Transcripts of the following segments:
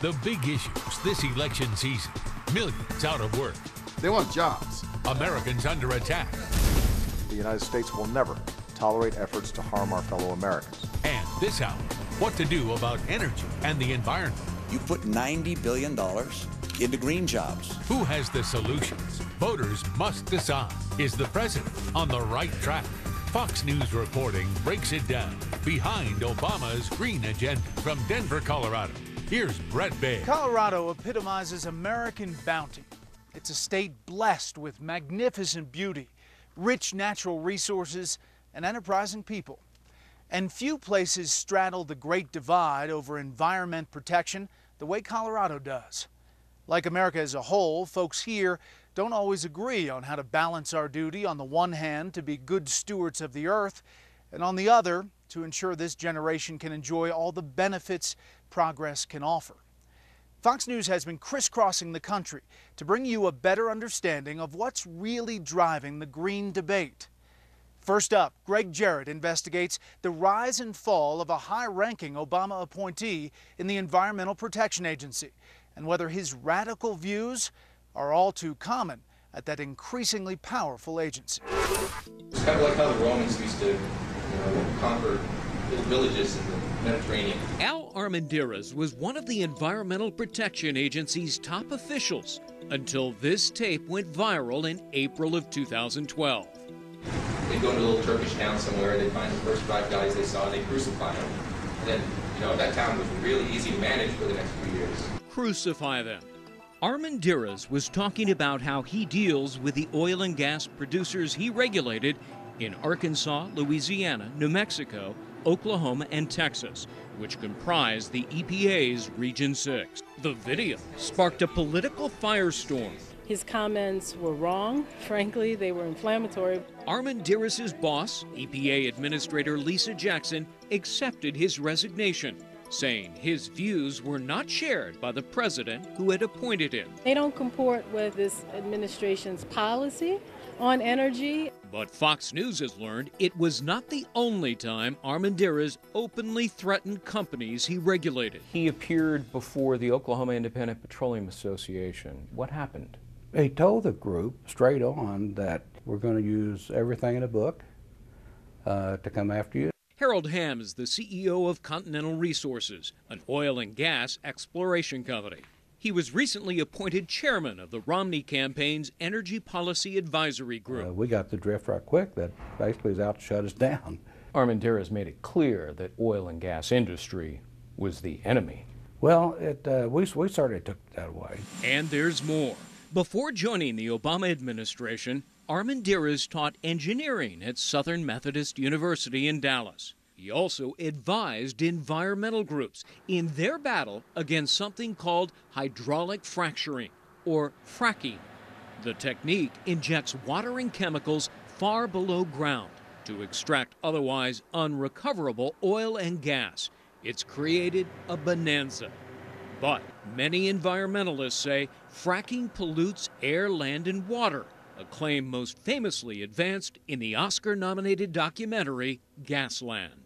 The big issues this election season. Millions out of work. They want jobs. Americans under attack. The United States will never tolerate efforts to harm our fellow Americans. And this hour, what to do about energy and the environment. You put $90 billion into green jobs. Who has the solutions? Voters must decide. Is the president on the right track? Fox News reporting breaks it down. Behind Obama's green agenda. From Denver, Colorado, here's Brett Baird. Colorado epitomizes American bounty. It's a state blessed with magnificent beauty, rich natural resources, and enterprising people. And few places straddle the great divide over environment protection the way Colorado does. Like America as a whole, folks here don't always agree on how to balance our duty on the one hand to be good stewards of the earth, and on the other to ensure this generation can enjoy all the benefits progress can offer. Fox News has been crisscrossing the country to bring you a better understanding of what's really driving the green debate. First up, Greg Jarrett investigates the rise and fall of a high-ranking Obama appointee in the Environmental Protection Agency and whether his radical views are all too common at that increasingly powerful agency. It's kind of like how the Romans used to, conquer little villages in the Mediterranean. Al Armendariz was one of the Environmental Protection Agency's top officials until this tape went viral in April of 2012. They'd go into a little Turkish town somewhere, they'd find the first 5 guys they saw, they'd crucify them. And then, that town was really easy to manage for the next few years. Crucify them. Armendariz was talking about how he deals with the oil and gas producers he regulated in Arkansas, Louisiana, New Mexico, Oklahoma, and Texas, which comprise the EPA's Region 6. The video sparked a political firestorm. His comments were wrong. Frankly, they were inflammatory. Armendariz's boss, EPA Administrator Lisa Jackson, accepted his resignation, saying his views were not shared by the president who had appointed him. They don't comport with this administration's policy on energy. But Fox News has learned it was not the only time Armendariz openly threatened companies he regulated. He appeared before the Oklahoma Independent Petroleum Association. What happened? He told the group straight on that we're going to use everything in the book to come after you. Harold Ham is the CEO of Continental Resources, an oil and gas exploration company. He was recently appointed chairman of the Romney campaign's Energy Policy Advisory Group. We got the drift right quick that basically is out to shut us down. Armendariz made it clear that oil and gas industry was the enemy. Well, we certainly took that away. And there's more. Before joining the Obama administration, Armendariz taught engineering at Southern Methodist University in Dallas. He also advised environmental groups in their battle against something called hydraulic fracturing, or fracking. The technique injects water and chemicals far below ground to extract otherwise unrecoverable oil and gas. It's created a bonanza. But many environmentalists say fracking pollutes air, land, and water, a claim most famously advanced in the Oscar-nominated documentary Gasland.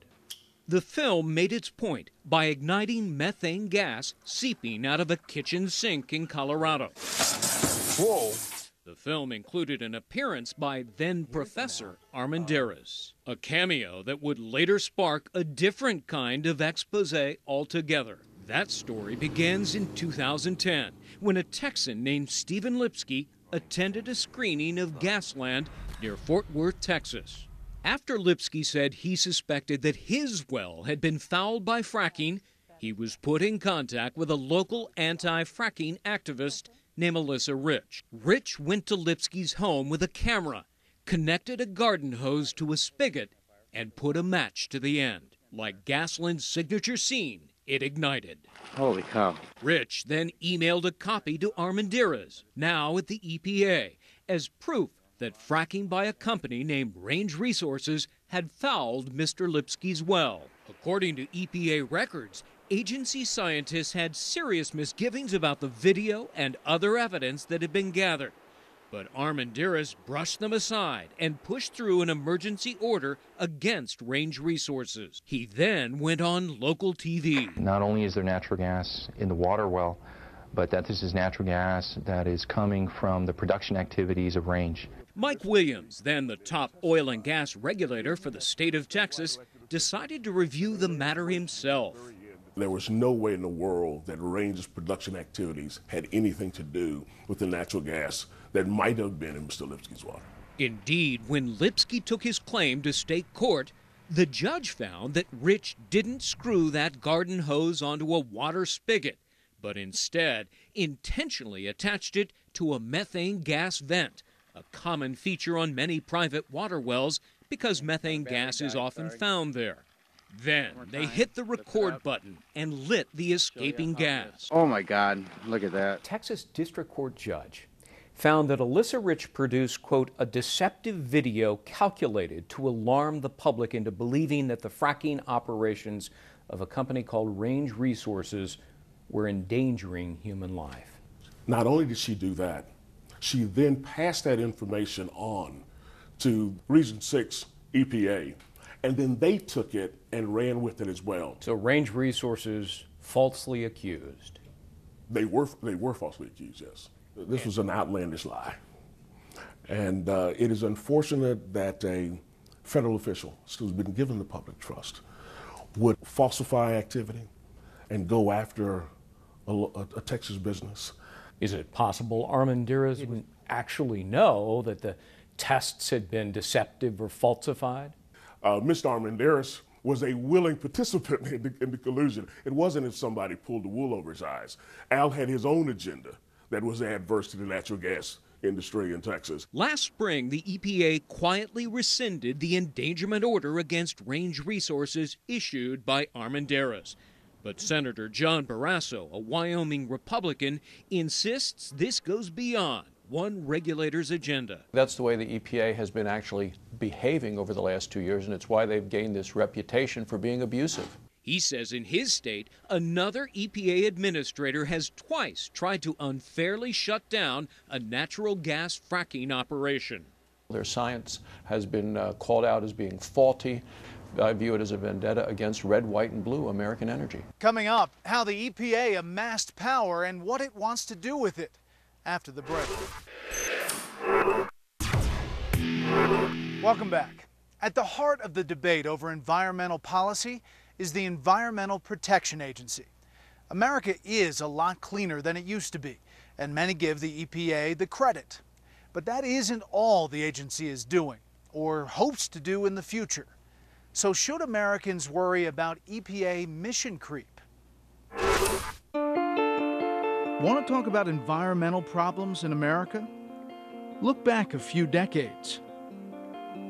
The film made its point by igniting methane gas seeping out of a kitchen sink in Colorado. Whoa! The film included an appearance by then-Professor Armendariz, a cameo that would later spark a different kind of expose altogether. That story begins in 2010, when a Texan named Stephen Lipsky attended a screening of Gasland near Fort Worth, Texas. After Lipsky said he suspected that his well had been fouled by fracking, he was put in contact with a local anti-fracking activist named Melissa Rich. Rich went to Lipsky's home with a camera, connected a garden hose to a spigot, and put a match to the end. Like Gasland's signature scene, it ignited. Holy cow. Rich then emailed a copy to Armendariz, now at the EPA, as proof that fracking by a company named Range Resources had fouled Mr. Lipsky's well. According to EPA records, agency scientists had serious misgivings about the video and other evidence that had been gathered. But Armendariz brushed them aside and pushed through an emergency order against Range Resources. He then went on local TV. Not only is there natural gas in the water well, but that this is natural gas that is coming from the production activities of Range. Mike Williams, then the top oil and gas regulator for the state of Texas, decided to review the matter himself. There was no way in the world that Range's production activities had anything to do with the natural gas that might have been in Mr. Lipsky's water. Indeed, when Lipsky took his claim to state court, the judge found that Rich didn't screw that garden hose onto a water spigot, but instead intentionally attached it to a methane gas vent, a common feature on many private water wells because methane gas is often found there. Then they hit the record button and lit the escaping gas. Oh my God, look at that. Texas District Court judge found that Alyssa Rich produced, quote, a deceptive video calculated to alarm the public into believing that the fracking operations of a company called Range Resources were endangering human life. Not only did she do that, she then passed that information on to Region 6 EPA, and then they took it and ran with it as well. So Range Resources falsely accused. They were falsely accused, yes. This was an outlandish lie. And it is unfortunate that a federal official who's been given the public trust would falsify activity and go after a Texas business. Is it possible Armendariz didn't actually know that the tests had been deceptive or falsified? Mr. Armendariz was a willing participant in the collusion. It wasn't if somebody pulled the wool over his eyes. Al had his own agenda that was adverse to the natural gas industry in Texas. Last spring, the EPA quietly rescinded the endangerment order against Range Resources issued by Armendariz. But Senator John Barrasso, a Wyoming Republican, insists this goes beyond one regulator's agenda. That's the way the EPA has been actually behaving over the last 2 years, and it's why they've gained this reputation for being abusive. He says in his state, another EPA administrator has twice tried to unfairly shut down a natural gas fracking operation. Their science has been called out as being faulty. I view it as a vendetta against red, white, and blue American energy. Coming up, how the EPA amassed power and what it wants to do with it after the break. Welcome back. At the heart of the debate over environmental policy is the Environmental Protection Agency. America is a lot cleaner than it used to be, and many give the EPA the credit. But that isn't all the agency is doing, or hopes to do in the future. So should Americans worry about EPA mission creep? Want to talk about environmental problems in America? Look back a few decades.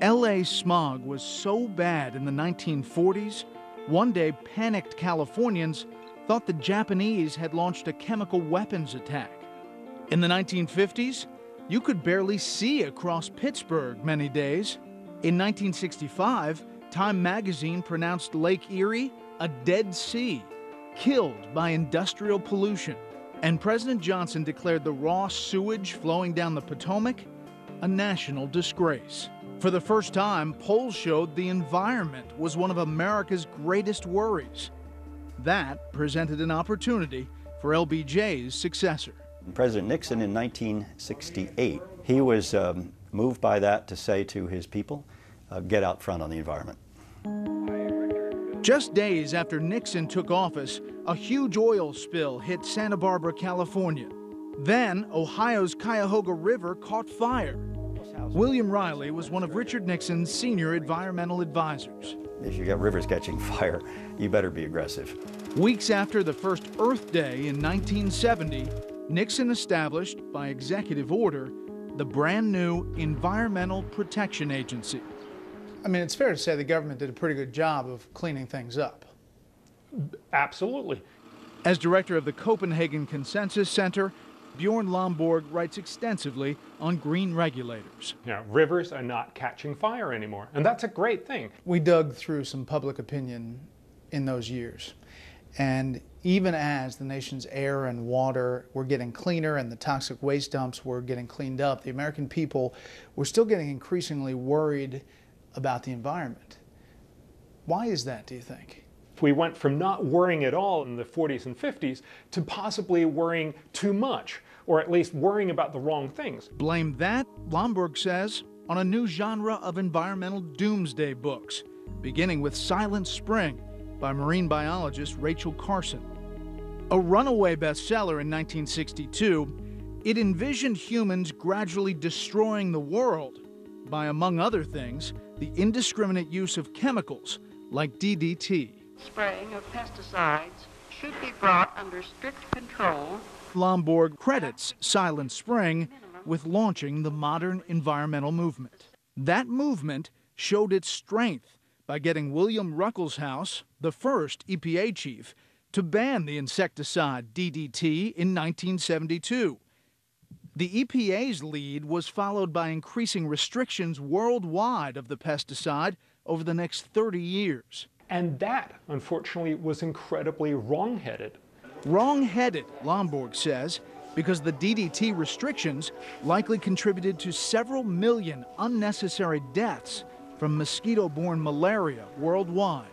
LA smog was so bad in the 1940s, one day panicked Californians thought the Japanese had launched a chemical weapons attack. In the 1950s, you could barely see across Pittsburgh many days. In 1965, Time magazine pronounced Lake Erie a dead sea, killed by industrial pollution. And President Johnson declared the raw sewage flowing down the Potomac a national disgrace. For the first time, polls showed the environment was one of America's greatest worries. That presented an opportunity for LBJ's successor. President Nixon in 1968, he was moved by that to say to his people, get out front on the environment. Just days after Nixon took office, a huge oil spill hit Santa Barbara, California. Then, Ohio's Cuyahoga River caught fire. William Riley was one of Richard Nixon's senior environmental advisors. If you got rivers catching fire, you better be aggressive. Weeks after the first Earth Day in 1970, Nixon established, by executive order, the brand new Environmental Protection Agency. I mean, it's fair to say the government did a pretty good job of cleaning things up. Absolutely. As director of the Copenhagen Consensus Center, Bjorn Lomborg writes extensively on green regulators. Rivers are not catching fire anymore, and that's a great thing. We dug through some public opinion in those years, and Even as the nation's air and water were getting cleaner and the toxic waste dumps were getting cleaned up, the American people were still getting increasingly worried about the environment. Why is that, do you think? We went from not worrying at all in the 40s and 50s to possibly worrying too much, or at least worrying about the wrong things. Blame that, Lomborg says, on a new genre of environmental doomsday books, beginning with Silent Spring by marine biologist Rachel Carson. A runaway bestseller in 1962, it envisioned humans gradually destroying the world by, among other things, the indiscriminate use of chemicals like DDT. Spraying of pesticides should be brought under strict control. Lomborg credits Silent Spring with launching the modern environmental movement. That movement showed its strength by getting William Ruckelshaus, the first EPA chief, to ban the insecticide DDT in 1972. The EPA's lead was followed by increasing restrictions worldwide of the pesticide over the next 30 years. And that, unfortunately, was incredibly wrong-headed. Wrong-headed, Lomborg says, because the DDT restrictions likely contributed to several million unnecessary deaths from mosquito-borne malaria worldwide.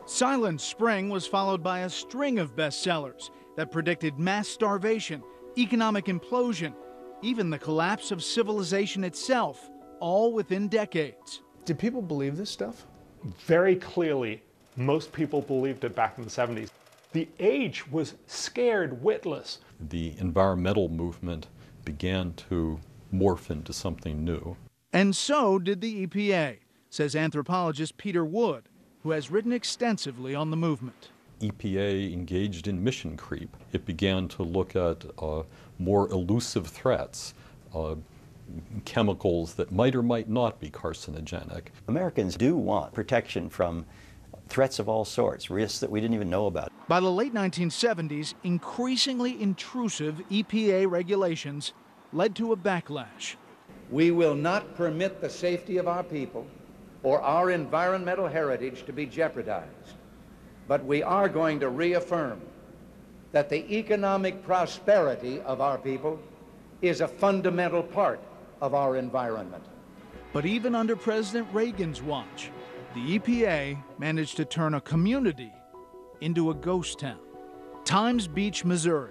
Silent Spring was followed by a string of bestsellers that predicted mass starvation, economic implosion, even the collapse of civilization itself, all within decades. Did people believe this stuff? Very clearly, most people believed it back in the 70s. The age was scared witless. The environmental movement began to morph into something new. And so did the EPA, says anthropologist Peter Wood, who has written extensively on the movement. EPA engaged in mission creep. It began to look at more elusive threats, chemicals that might or might not be carcinogenic. Americans do want protection from threats of all sorts, risks that we didn't even know about. By the late 1970s, increasingly intrusive EPA regulations led to a backlash. We will not permit the safety of our people or our environmental heritage to be jeopardized, but we are going to reaffirm that the economic prosperity of our people is a fundamental part of our environment. But even under President Reagan's watch, the EPA managed to turn a community into a ghost town. Times Beach, Missouri.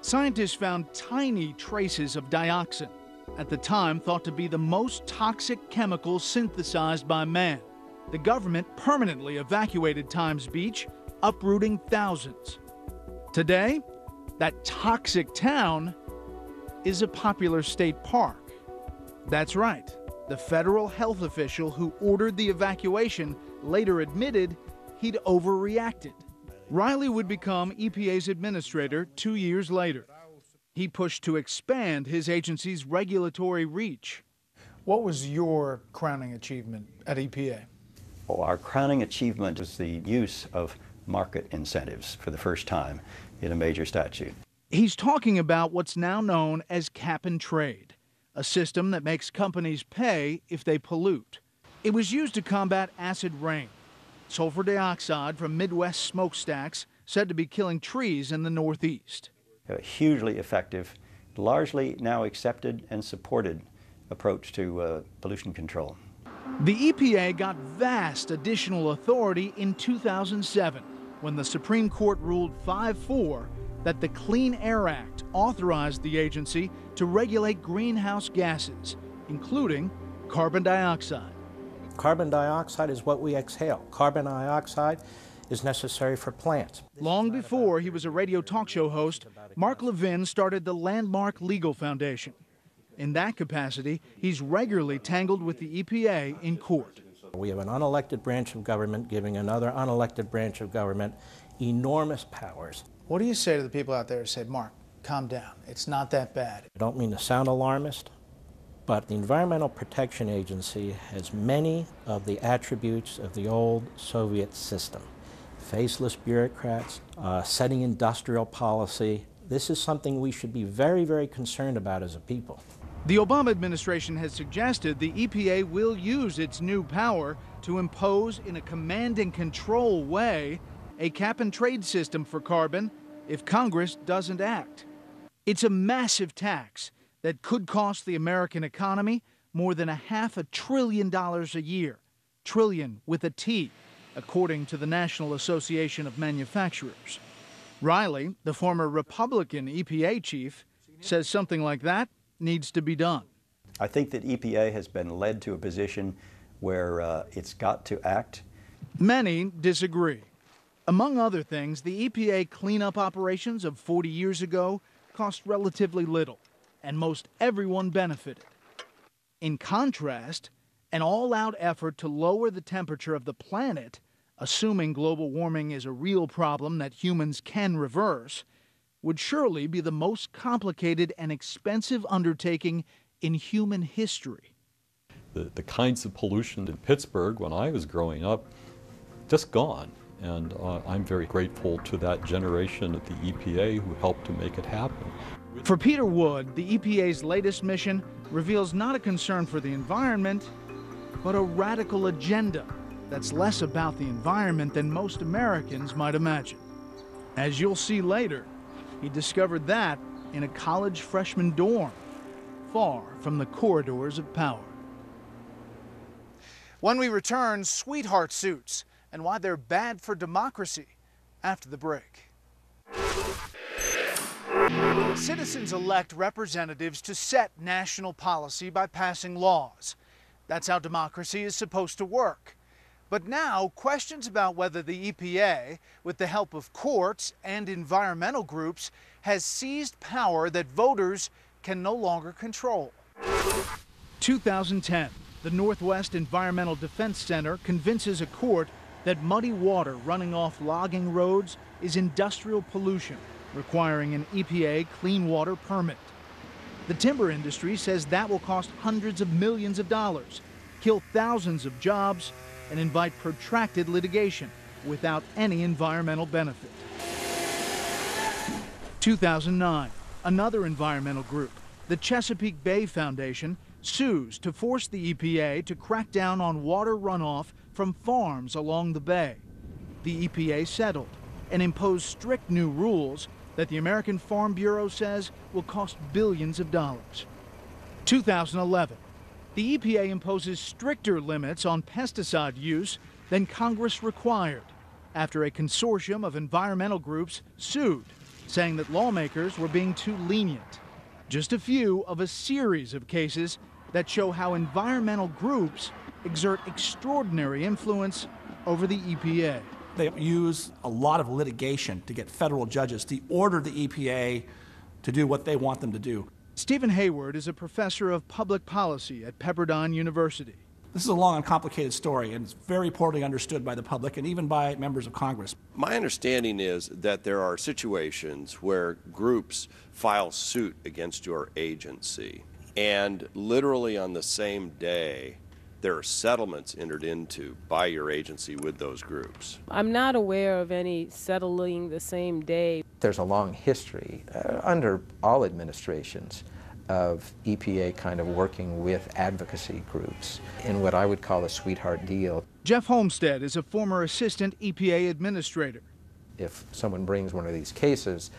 Scientists found tiny traces of dioxin, at the time thought to be the most toxic chemical synthesized by man. The government permanently evacuated Times Beach, uprooting thousands. Today, that toxic town is a popular state park. That's right. The federal health official who ordered the evacuation later admitted he'd overreacted. Riley would become EPA's administrator 2 years later. He pushed to expand his agency's regulatory reach. What was your crowning achievement at EPA? Well, our crowning achievement was the use of market incentives for the first time in a major statute. He's talking about what's now known as cap and trade, a system that makes companies pay if they pollute. It was used to combat acid rain, sulfur dioxide from Midwest smokestacks said to be killing trees in the Northeast. A hugely effective, largely now accepted and supported approach to pollution control. The EPA got vast additional authority in 2007 when the Supreme Court ruled 5-4 that the Clean Air Act authorized the agency to regulate greenhouse gases, including carbon dioxide. Carbon dioxide is what we exhale. Carbon dioxide is necessary for plants. Long before he was a radio talk show host, Mark Levin started the Landmark Legal Foundation. In that capacity, he's regularly tangled with the EPA in court. We have an unelected branch of government giving another unelected branch of government enormous powers. What do you say to the people out there who say, Mark, calm down, it's not that bad? I don't mean to sound alarmist, but the Environmental Protection Agency has many of the attributes of the old Soviet system. Faceless bureaucrats, setting industrial policy. This is something we should be very, very concerned about as a people. The Obama administration has suggested the EPA will use its new power to impose in a command and control way a cap and trade system for carbon if Congress doesn't act. It's a massive tax that could cost the American economy more than $500 billion a year. Trillion with a T, according to the National Association of Manufacturers. Riley, the former Republican EPA chief, says something like that needs to be done. I think that EPA has been led to a position where it's got to act. Many disagree. Among other things, the EPA cleanup operations of 40 years ago cost relatively little, and most everyone benefited. In contrast, an all-out effort to lower the temperature of the planet, assuming global warming is a real problem that humans can reverse, would surely be the most complicated and expensive undertaking in human history. The kinds of pollution in Pittsburgh when I was growing up, just gone. And I'm very grateful to that generation at the EPA who helped to make it happen. For Peter Wood, the EPA's latest mission reveals not a concern for the environment, but a radical agenda that's less about the environment than most Americans might imagine. As you'll see later, he discovered that in a college freshman dorm, far from the corridors of power. When we return, sweetheart suits and why they're bad for democracy after the break. Citizens elect representatives to set national policy by passing laws. That's how democracy is supposed to work. But now, questions about whether the EPA, with the help of courts and environmental groups, has seized power that voters can no longer control. 2010, the Northwest Environmental Defense Center convinces a court that muddy water running off logging roads is industrial pollution, requiring an EPA clean water permit. The timber industry says that will cost hundreds of millions of dollars, kill thousands of jobs, and invite protracted litigation without any environmental benefit. 2009, another environmental group, the Chesapeake Bay Foundation, sues to force the EPA to crack down on water runoff from farms along the bay. The EPA settled and imposed strict new rules that the American Farm Bureau says will cost billions of dollars. 2011, the EPA imposes stricter limits on pesticide use than Congress required after a consortium of environmental groups sued, saying that lawmakers were being too lenient. Just a few of a series of cases that show how environmental groups exert extraordinary influence over the EPA. They use a lot of litigation to get federal judges to order the EPA to do what they want them to do. Stephen Hayward is a professor of public policy at Pepperdine University. This is a long and complicated story, and it's very poorly understood by the public and even by members of Congress. My understanding is that there are situations where groups file suit against your agency, and literally on the same day, there are settlements entered into by your agency with those groups. I'm not aware of any settling the same day. There's a long history under all administrations of EPA kind of working with advocacy groups in what I would call a sweetheart deal. Jeff Homestead is a former assistant EPA administrator. If someone brings one of these cases,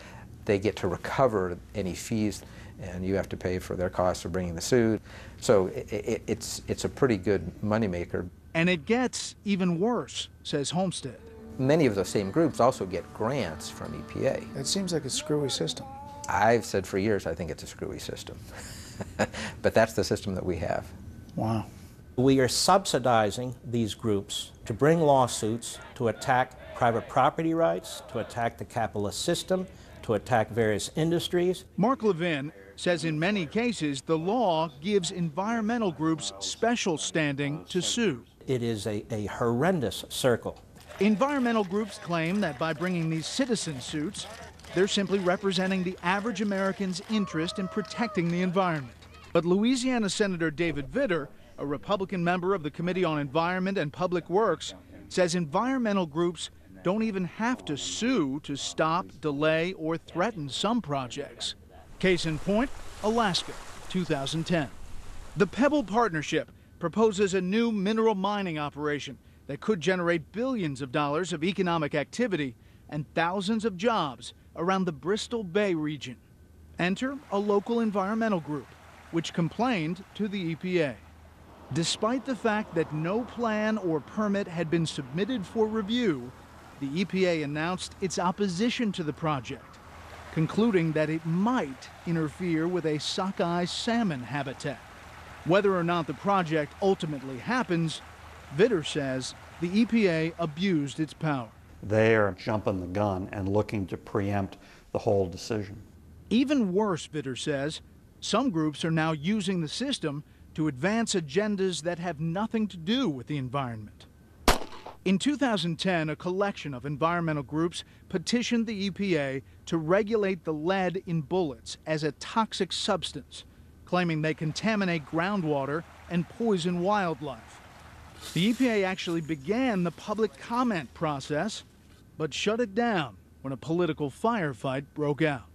they get to recover any fees, and you have to pay for their costs of bringing the suit. So it's a pretty good moneymaker. And it gets even worse, says Homestead. Many of those same groups also get grants from EPA. It seems like a screwy system. I've said for years I think it's a screwy system. But that's the system that we have. Wow. We are subsidizing these groups to bring lawsuits to attack private property rights, to attack the capitalist system, to attack various industries. Mark Levin says in many cases the law gives environmental groups special standing to sue. It is a horrendous circle. Environmental groups claim that by bringing these citizen suits, they're simply representing the average American's interest in protecting the environment. But Louisiana Senator David Vitter, a Republican member of the Committee on Environment and Public Works, says environmental groups don't even have to sue to stop, delay, or threaten some projects. Case in point, Alaska, 2010. The Pebble Partnership proposes a new mineral mining operation that could generate billions of dollars of economic activity and thousands of jobs around the Bristol Bay region. Enter a local environmental group, which complained to the EPA. Despite the fact that no plan or permit had been submitted for review, the EPA announced its opposition to the project, concluding that it might interfere with a sockeye salmon habitat. Whether or not the project ultimately happens, Vitter says the EPA abused its power. They are jumping the gun and looking to preempt the whole decision. Even worse, Vitter says, some groups are now using the system to advance agendas that have nothing to do with the environment. In 2010, a collection of environmental groups petitioned the EPA to regulate the lead in bullets as a toxic substance, claiming they contaminate groundwater and poison wildlife. The EPA actually began the public comment process, but shut it down when a political firefight broke out.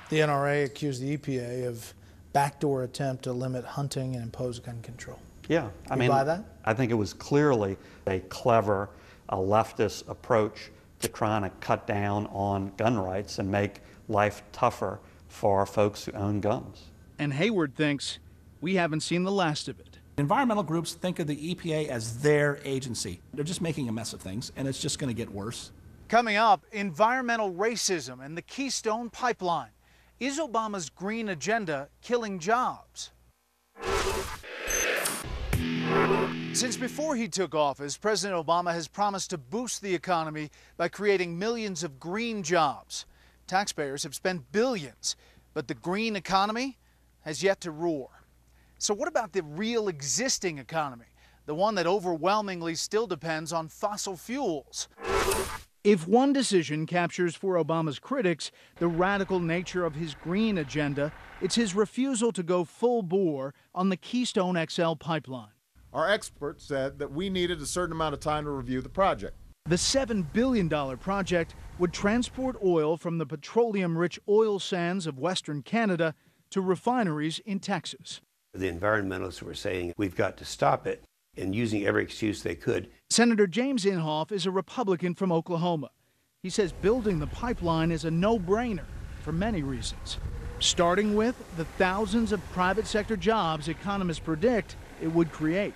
The NRA accused the EPA of backdoor attempt to limit hunting and impose gun control. Yeah, I mean, buy that? I think it was clearly a clever, leftist approach to trying to cut down on gun rights and make life tougher for folks who own guns. And Hayward thinks we haven't seen the last of it. Environmental groups think of the EPA as their agency. They're just making a mess of things, and it's just going to get worse. Coming up, environmental racism and the Keystone Pipeline. Is Obama's green agenda killing jobs? Since before he took office, President Obama has promised to boost the economy by creating millions of green jobs. Taxpayers have spent billions, but the green economy has yet to roar. So what about the real existing economy, the one that overwhelmingly still depends on fossil fuels? If one decision captures for Obama's critics the radical nature of his green agenda, it's his refusal to go full bore on the Keystone XL pipeline. Our experts said that we needed a certain amount of time to review the project. The $7 billion project would transport oil from the petroleum-rich oil sands of Western Canada to refineries in Texas. The environmentalists were saying we've got to stop it and using every excuse they could. Senator James Inhofe is a Republican from Oklahoma. He says building the pipeline is a no-brainer for many reasons, starting with the thousands of private sector jobs economists predict it would create.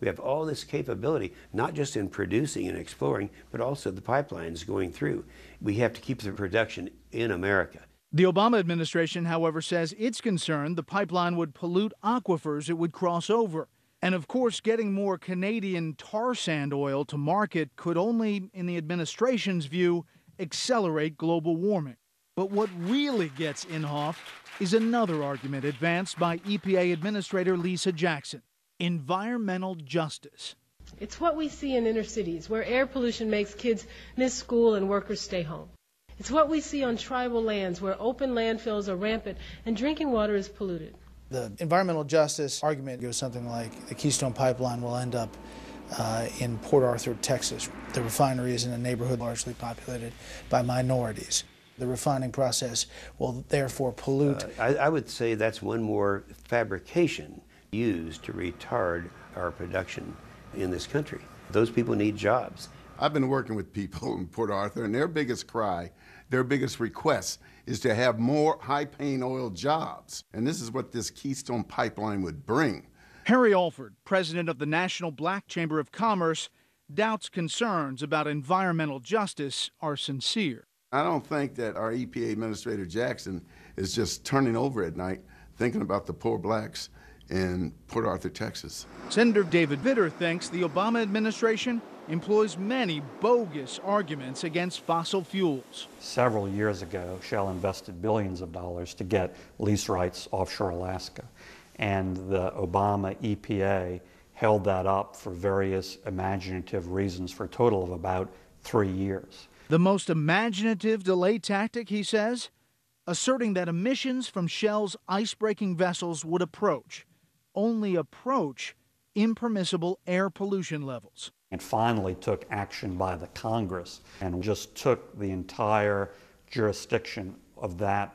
We have all this capability, not just in producing and exploring, but also the pipelines going through. We have to keep the production in America. The Obama administration, however, says it's concerned the pipeline would pollute aquifers it would cross over. And of course, getting more Canadian tar sand oil to market could only, in the administration's view, accelerate global warming. But what really gets Inhofe is another argument advanced by EPA Administrator Lisa Jackson: environmental justice. It's what we see in inner cities, where air pollution makes kids miss school and workers stay home. It's what we see on tribal lands, where open landfills are rampant and drinking water is polluted. The environmental justice argument goes something like the Keystone Pipeline will end up in Port Arthur, Texas. The refinery is in a neighborhood largely populated by minorities. The refining process will therefore pollute. I would say that's one more fabrication used to retard our production in this country. Those people need jobs. I've been working with people in Port Arthur, and their biggest cry, their biggest request is to have more high-paying oil jobs. And this is what this Keystone Pipeline would bring. Harry Alford, president of the National Black Chamber of Commerce, doubts concerns about environmental justice are sincere. I don't think that our EPA Administrator Jackson is just turning over at night thinking about the poor blacks in Port Arthur, Texas. Senator David Vitter thinks the Obama administration employs many bogus arguments against fossil fuels. Several years ago, Shell invested billions of dollars to get lease rights offshore Alaska. And the Obama EPA held that up for various imaginative reasons for a total of about 3 years. The most imaginative delay tactic, he says, asserting that emissions from Shell's ice-breaking vessels would only approach impermissible air pollution levels. And finally took action by the Congress and just took the entire jurisdiction of that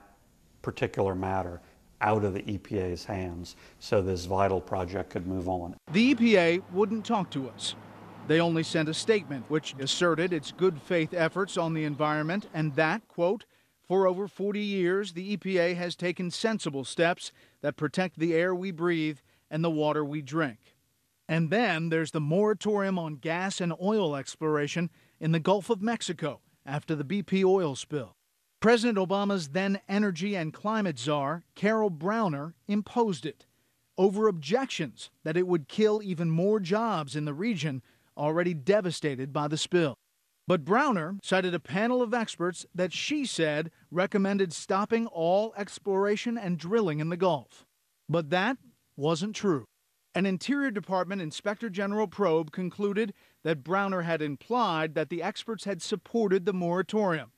particular matter out of the EPA's hands so this vital project could move on. The EPA wouldn't talk to us. They only sent a statement which asserted its good faith efforts on the environment and that, quote, for over 40 years, the EPA has taken sensible steps that protect the air we breathe and the water we drink. And then there's the moratorium on gas and oil exploration in the Gulf of Mexico after the BP oil spill. President Obama's then energy and climate czar, Carol Browner, imposed it over objections that it would kill even more jobs in the region already devastated by the spill. But Browner cited a panel of experts that she said recommended stopping all exploration and drilling in the Gulf. But that wasn't true. An Interior Department Inspector General probe concluded that Browner had implied that the experts had supported the moratorium,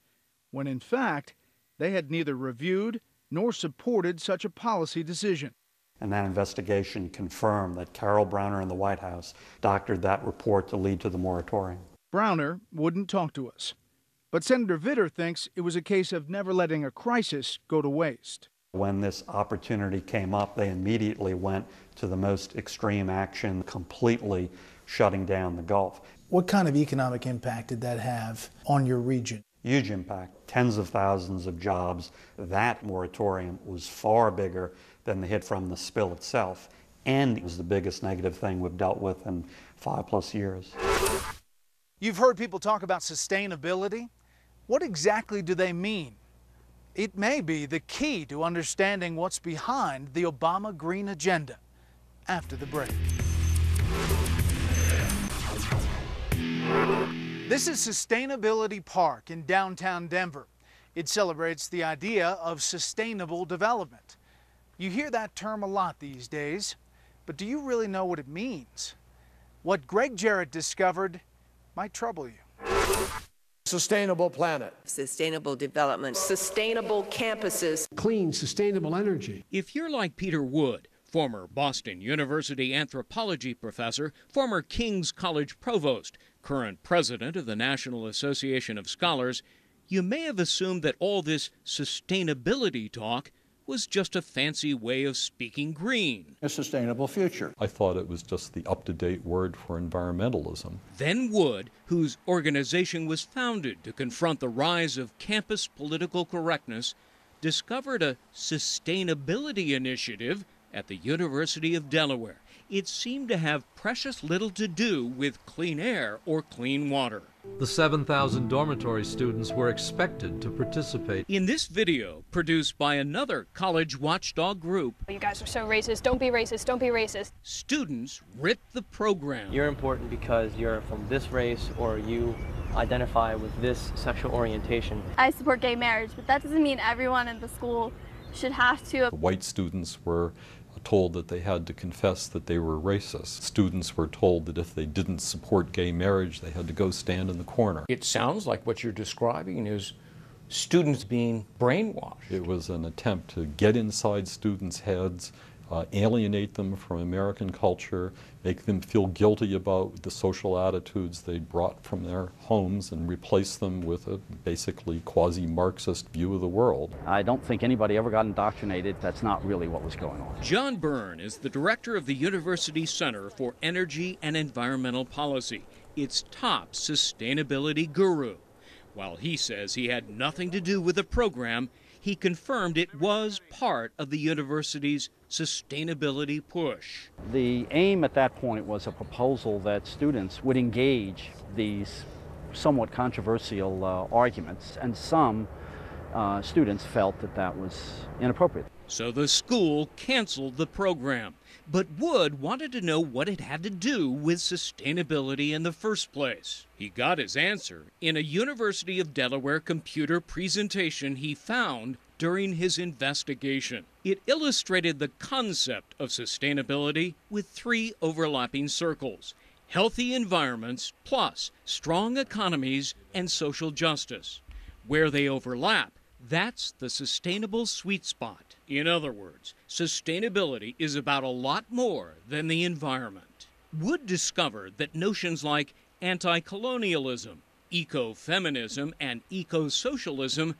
when in fact they had neither reviewed nor supported such a policy decision. And that investigation confirmed that Carol Browner and the White House doctored that report to lead to the moratorium. Browner wouldn't talk to us. But Senator Vitter thinks it was a case of never letting a crisis go to waste. When this opportunity came up, they immediately went to the most extreme action, completely shutting down the Gulf. What kind of economic impact did that have on your region? Huge impact, tens of thousands of jobs. That moratorium was far bigger than the hit from the spill itself, and it was the biggest negative thing we've dealt with in 5+ years. You've heard people talk about sustainability. What exactly do they mean? It may be the key to understanding what's behind the Obama Green Agenda. After the break. This is Sustainability Park in downtown Denver. It celebrates the idea of sustainable development. You hear that term a lot these days, but do you really know what it means? What Greg Jarrett discovered might trouble you. Sustainable planet. Sustainable development. Sustainable campuses. Clean, sustainable energy. If you're like Peter Wood, former Boston University anthropology professor, former King's College provost, current president of the National Association of Scholars, you may have assumed that all this sustainability talk was just a fancy way of speaking green. A sustainable future. I thought it was just the up-to-date word for environmentalism. Then Wood, whose organization was founded to confront the rise of campus political correctness, discovered a sustainability initiative at the University of Delaware. It seemed to have precious little to do with clean air or clean water. The 7,000 dormitory students were expected to participate. In this video, produced by another college watchdog group, you guys are so racist, don't be racist, don't be racist. Students ripped the program. You're important because you're from this race or you identify with this sexual orientation. I support gay marriage, but that doesn't mean everyone in the school should have to. The white students were told that they had to confess that they were racist. Students were told that if they didn't support gay marriage, they had to go stand in the corner. It sounds like what you're describing is students being brainwashed. It was an attempt to get inside students' heads, alienate them from American culture, make them feel guilty about the social attitudes they brought from their homes and replace them with a basically quasi-Marxist view of the world. I don't think anybody ever got indoctrinated. That's not really what was going on. John Byrne is the director of the University Center for Energy and Environmental Policy, its top sustainability guru. While he says he had nothing to do with the program, he confirmed it was part of the university's sustainability push. The aim at that point was a proposal that students would engage these somewhat controversial arguments, and some students felt that that was inappropriate. So the school canceled the program. But Wood wanted to know what it had to do with sustainability in the first place. He got his answer in a University of Delaware computer presentation he found during his investigation. It illustrated the concept of sustainability with 3 overlapping circles: healthy environments plus strong economies and social justice. Where they overlap, that's the sustainable sweet spot. In other words, sustainability is about a lot more than the environment. Wood discovered that notions like anti-colonialism, eco-feminism, and eco-socialism,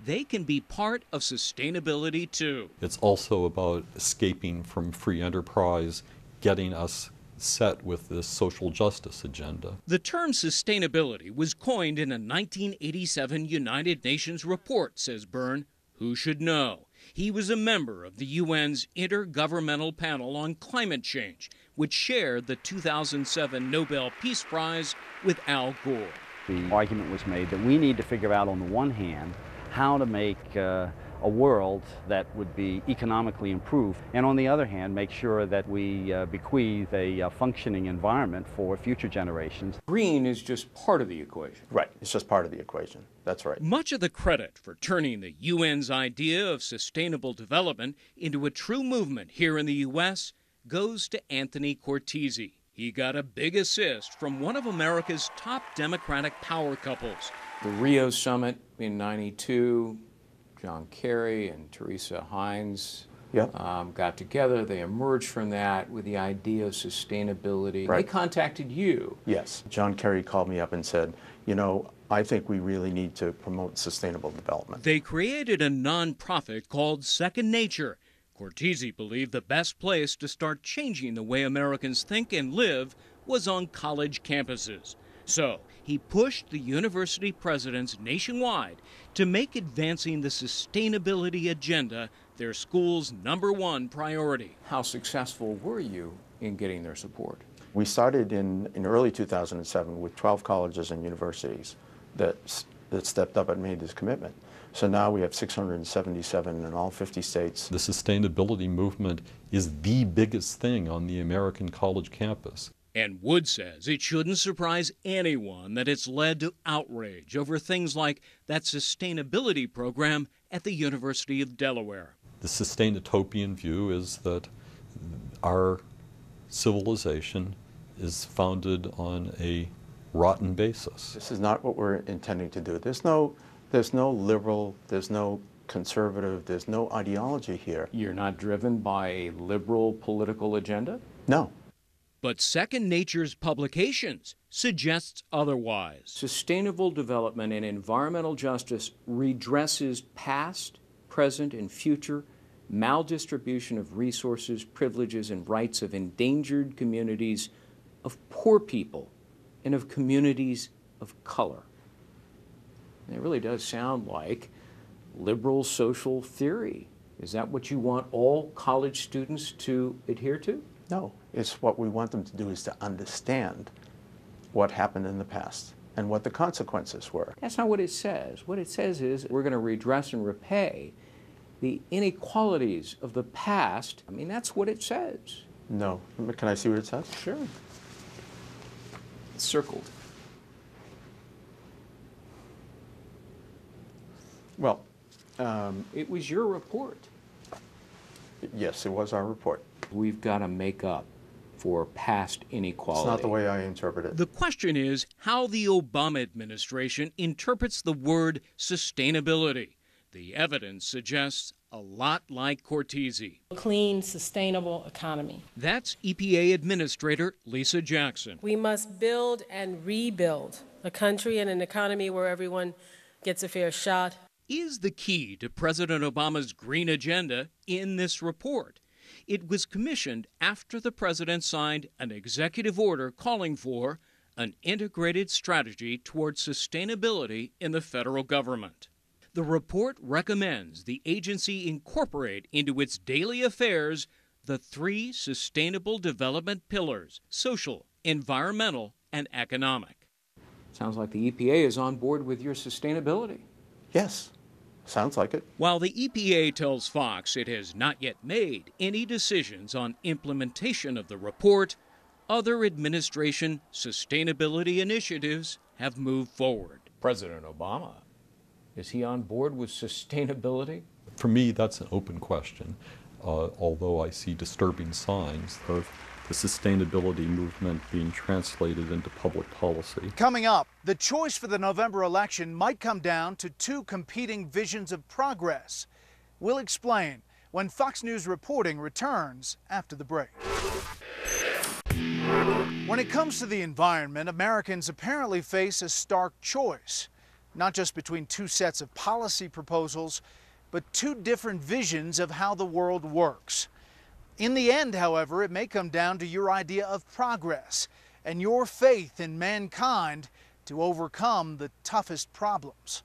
they can be part of sustainability too. It's also about escaping from free enterprise, getting us set with this social justice agenda. The term sustainability was coined in a 1987 United Nations report, says Byrne. Who should know? He was a member of the UN's Intergovernmental Panel on Climate Change, which shared the 2007 Nobel Peace Prize with Al Gore. The argument was made that we need to figure out, on the one hand, how to make a world that would be economically improved, and on the other hand, make sure that we bequeath a functioning environment for future generations. Green is just part of the equation. Right, it's just part of the equation. That's right. Much of the credit for turning the UN's idea of sustainable development into a true movement here in the U.S. goes to Anthony Cortese. He got a big assist from one of America's top Democratic power couples. The Rio Summit in '92, John Kerry and Teresa Heinz got together. They emerged from that with the idea of sustainability. Right. They contacted you. Yes. John Kerry called me up and said, you know, I think we really need to promote sustainable development. They created a nonprofit called Second Nature. Cortese believed the best place to start changing the way Americans think and live was on college campuses. So he pushed the university presidents nationwide to make advancing the sustainability agenda their school's #1 priority. How successful were you in getting their support? We started in early 2007 with 12 colleges and universities that stepped up and made this commitment. So now we have 677 in all 50 states. The sustainability movement is the biggest thing on the American college campus. And Wood says it shouldn't surprise anyone that it's led to outrage over things like that sustainability program at the University of Delaware. The sustainatopian view is that our civilization is founded on a rotten basis. This is not what we're intending to do. There's no liberal, there's no conservative, there's no ideology here. You're not driven by a liberal political agenda? No. But Second Nature's publications suggests otherwise. Sustainable development and environmental justice redresses past, present, and future maldistribution of resources, privileges, and rights of endangered communities, of poor people, and of communities of color. And it really does sound like liberal social theory. Is that what you want all college students to adhere to? No, it's what we want them to do is to understand what happened in the past and what the consequences were. That's not what it says. What it says is we're going to redress and repay the inequalities of the past. I mean, that's what it says. No. Can I see what it says? Sure. It's circled. Well, it was your report. Yes, it was our report. We've got to make up for past inequality. It's not the way I interpret it. The question is how the Obama administration interprets the word sustainability. The evidence suggests a lot like Cortese. A clean, sustainable economy. That's EPA Administrator Lisa Jackson. We must build and rebuild a country and an economy where everyone gets a fair shot. Is the key to President Obama's green agenda in this report. It was commissioned after the president signed an executive order calling for an integrated strategy toward sustainability in the federal government. The report recommends the agency incorporate into its daily affairs the 3 sustainable development pillars: social, environmental, and economic. Sounds like the EPA is on board with your sustainability. Yes, sounds like it. While the EPA tells Fox it has not yet made any decisions on implementation of the report, other administration sustainability initiatives have moved forward. President Obama, is he on board with sustainability? For me, that's an open question, although I see disturbing signs of the sustainability movement being translated into public policy. Coming up, the choice for the November election might come down to 2 competing visions of progress. We'll explain when Fox News reporting returns after the break. When it comes to the environment, Americans apparently face a stark choice, not just between 2 sets of policy proposals, but 2 different visions of how the world works. In the end, however, it may come down to your idea of progress and your faith in mankind to overcome the toughest problems.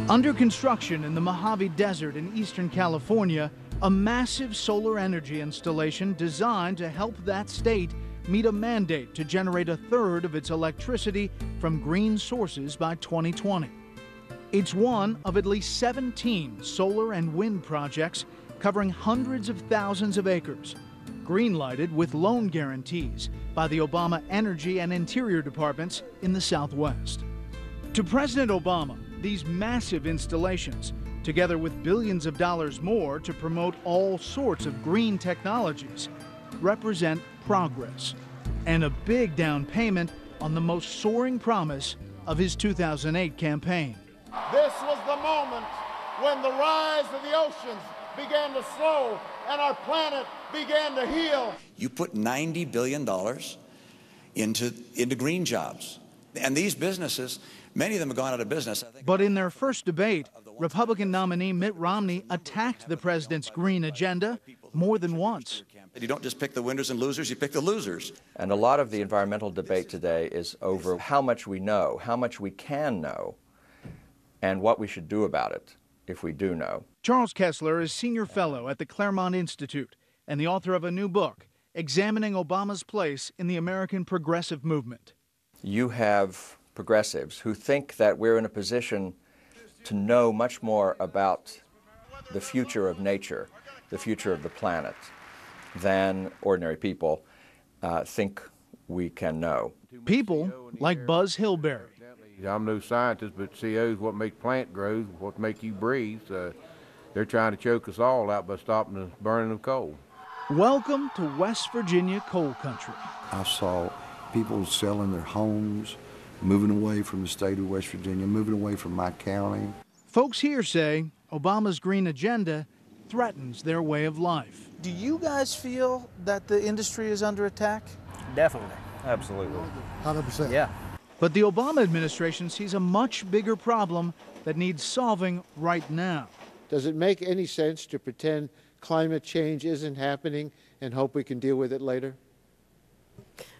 Under construction in the Mojave Desert in eastern California, a massive solar energy installation designed to help that state meet a mandate to generate a third of its electricity from green sources by 2020. It's one of at least 17 solar and wind projects covering hundreds of thousands of acres, green-lighted with loan guarantees by the Obama Energy and Interior Departments in the Southwest. To President Obama, these massive installations, together with billions of dollars more to promote all sorts of green technologies, represent progress and a big down payment on the most soaring promise of his 2008 campaign. This was the moment when the rise of the oceans began to slow and our planet began to heal. You put $90 billion into green jobs. And these businesses, many of them have gone out of business. But in their first debate, Republican nominee Mitt Romney attacked the president's green agenda more than once. You don't just pick the winners and losers, you pick the losers. And a lot of the environmental debate today is over how much we know, how much we can know, and what we should do about it if we do know. Charles Kessler is senior fellow at the Claremont Institute and the author of a new book examining Obama's place in the American progressive movement. You have progressives who think that we're in a position to know much more about the future of nature, the future of the planet, than ordinary people think we can know. People like Buzz Hilberry. I'm no scientist, but CO is what makes plant grow, what make you breathe. They're trying to choke us all out by stopping the burning of coal. Welcome to West Virginia coal country. I saw people selling their homes, moving away from the state of West Virginia, moving away from my county. Folks here say Obama's green agenda threatens their way of life. Do you guys feel that the industry is under attack? Definitely. Absolutely. 100%. Yeah. But the Obama administration sees a much bigger problem that needs solving right now. Does it make any sense to pretend climate change isn't happening and hope we can deal with it later?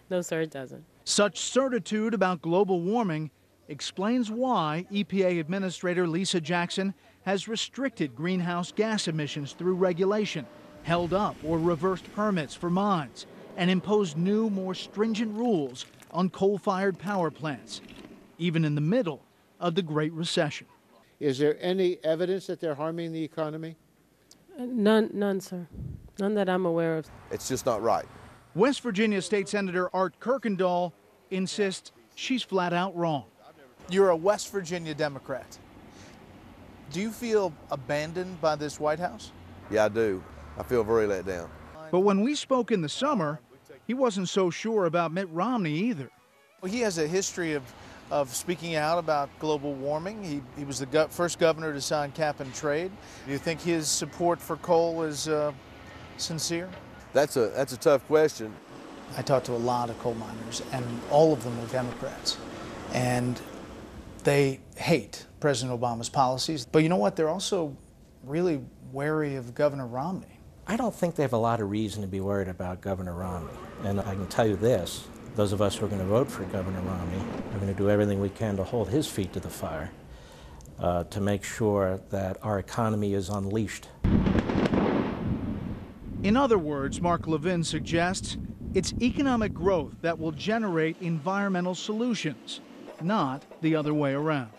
No, sir, it doesn't. Such certitude about global warming explains why EPA Administrator Lisa Jackson has restricted greenhouse gas emissions through regulation, held up or reversed permits for mines, and imposed new, more stringent rules on coal-fired power plants, even in the middle of the Great Recession. Is there any evidence that they're harming the economy? None, sir. None that I'm aware of. It's just not right. West Virginia State Senator Art Kirkendall insists she's flat out wrong. You're a West Virginia Democrat. Do you feel abandoned by this White House? Yeah, I do. I feel very let down. But when we spoke in the summer, he wasn't so sure about Mitt Romney either. Well, he has a history of speaking out about global warming. He was the first governor to sign cap and trade. Do you think his support for coal is sincere? That's a tough question. I talked to a lot of coal miners, and all of them were Democrats. And they hate President Obama's policies. But you know what? They're also really wary of Governor Romney. I don't think they have a lot of reason to be worried about Governor Romney. And I can tell you this, those of us who are going to vote for Governor Romney are going to do everything we can to hold his feet to the fire, to make sure that our economy is unleashed. In other words, Mark Levin suggests, it's economic growth that will generate environmental solutions, not the other way around.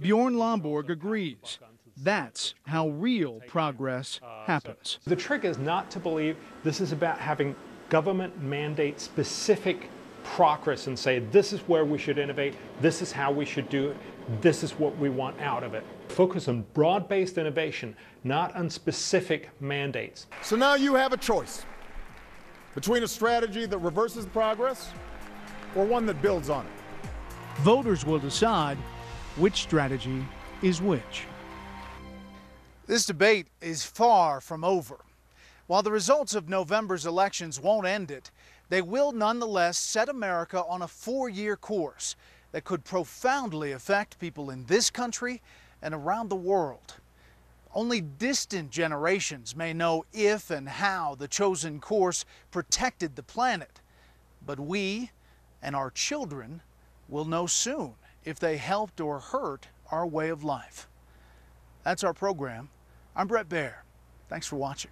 Bjorn Lomborg agrees. That's how real progress happens. The trick is not to believe this is about having government mandate specific progress and say this is where we should innovate, this is how we should do it, this is what we want out of it. Focus on broad-based innovation, not on specific mandates. So now you have a choice between a strategy that reverses progress or one that builds on it. Voters will decide which strategy is which. This debate is far from over. While the results of November's elections won't end it, they will nonetheless set America on a 4-year course that could profoundly affect people in this country and around the world. Only distant generations may know if and how the chosen course protected the planet. But we and our children will know soon if they helped or hurt our way of life. That's our program. I'm Brett Baer. Thanks for watching.